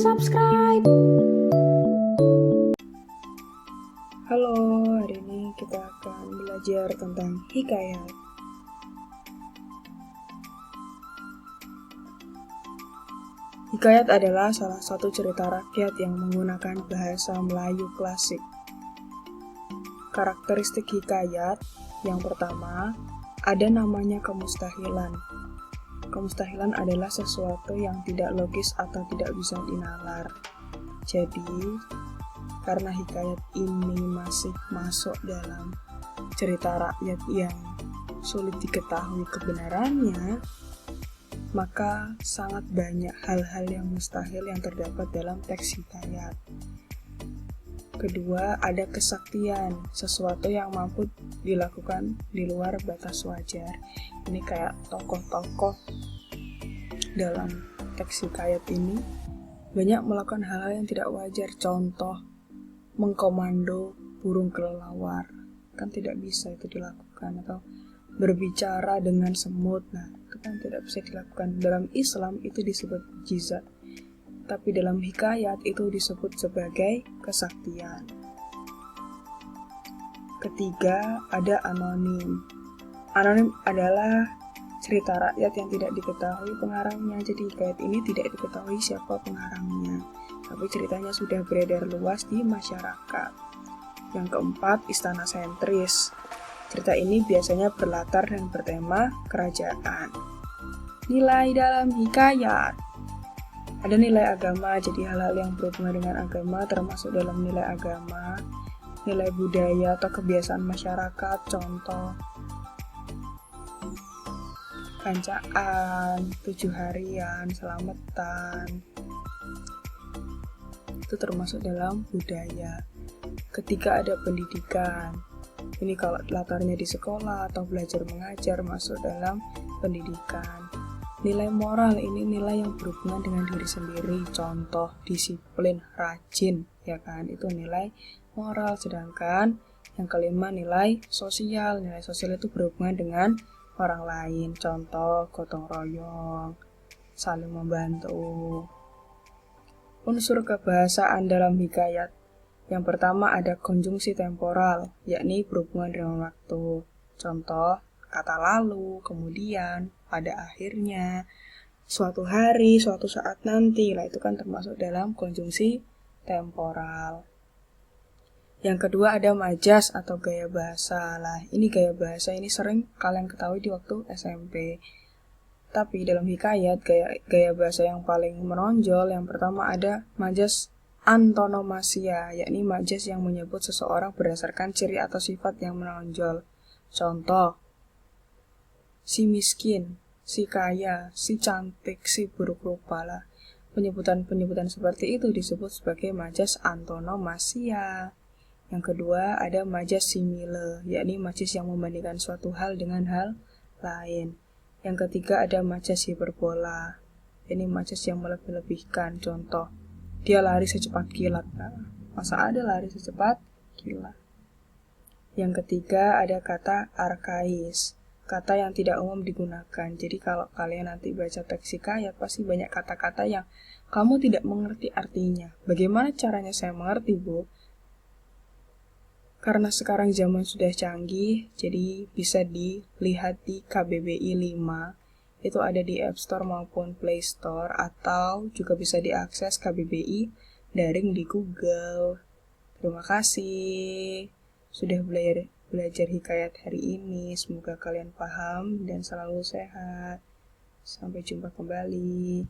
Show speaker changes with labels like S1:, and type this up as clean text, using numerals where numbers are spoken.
S1: subscribe.
S2: Halo, hari ini kita akan belajar tentang hikayat. Hikayat adalah salah satu cerita rakyat yang menggunakan bahasa Melayu klasik. Karakteristik hikayat yang pertama, ada namanya kemustahilan. Kemustahilan adalah sesuatu yang tidak logis atau tidak bisa dinalar. Jadi, karena hikayat ini masih masuk dalam cerita rakyat yang sulit diketahui kebenarannya, maka sangat banyak hal-hal yang mustahil yang terdapat dalam teks hikayat. Kedua, ada kesaktian, sesuatu yang mampu dilakukan di luar batas wajar. Ini kayak tokoh-tokoh dalam teks hikayat ini banyak melakukan hal-hal yang tidak wajar. Contoh, mengkomando burung kelelawar, kan tidak bisa itu dilakukan. Atau berbicara dengan semut, nah itu kan tidak bisa dilakukan. Dalam Islam itu disebut jizat, tapi dalam hikayat itu disebut sebagai kesaktian. Ketiga, ada anonim. Anonim adalah cerita rakyat yang tidak diketahui pengarangnya. Jadi hikayat ini tidak diketahui siapa pengarangnya, tapi ceritanya sudah beredar luas di masyarakat. Yang keempat, istana sentris. Cerita ini biasanya berlatar dan bertema kerajaan. Nilai dalam hikayat. Ada nilai agama, jadi hal-hal yang berhubungan dengan agama termasuk dalam nilai agama. Nilai budaya atau kebiasaan masyarakat, contoh kancaan, 7 harian, selamatan, itu termasuk dalam budaya. Ketiga, ada pendidikan. Ini kalau latarnya di sekolah atau belajar mengajar, masuk dalam pendidikan. Nilai moral, ini nilai yang berhubungan dengan diri sendiri, contoh disiplin, rajin, ya kan, itu nilai moral. Sedangkan yang kelima, nilai sosial. Nilai sosial itu berhubungan dengan orang lain, contoh gotong royong, saling membantu. Unsur kebahasaan dalam hikayat. Yang pertama ada konjungsi temporal, yakni berhubungan dengan waktu. Contoh, kata lalu, kemudian, pada akhirnya, suatu hari, suatu saat nanti. Lah itu kan termasuk dalam konjungsi temporal. Yang kedua ada majas atau gaya bahasa. Lah, ini gaya bahasa ini sering kalian ketahui di waktu SMP. Tapi dalam hikayat, gaya bahasa yang paling menonjol, yang pertama ada majas antonomasia, yakni majas yang menyebut seseorang berdasarkan ciri atau sifat yang menonjol. Contoh, si miskin, si kaya, si cantik, si buruk rupa. Lah, penyebutan-penyebutan seperti itu disebut sebagai majas antonomasia. Yang kedua ada majas simile, yakni majas yang membandingkan suatu hal dengan hal lain. Yang ketiga ada majas hiperbola, yakni majas yang melebih-lebihkan. Contoh, dia lari secepat kilat. Nah, masa ada lari secepat kilat? Yang ketiga ada kata arkais, kata yang tidak umum digunakan. Jadi kalau kalian nanti baca teks hikayat, pasti banyak kata-kata yang kamu tidak mengerti artinya. Bagaimana caranya saya mengerti, Bu? Karena sekarang zaman sudah canggih, jadi bisa dilihat di KBBI 5. Itu ada di App Store maupun Play Store, atau juga bisa diakses KBBI daring di Google. Terima kasih sudah belajar hikayat hari ini. Semoga kalian paham dan selalu sehat. Sampai jumpa kembali.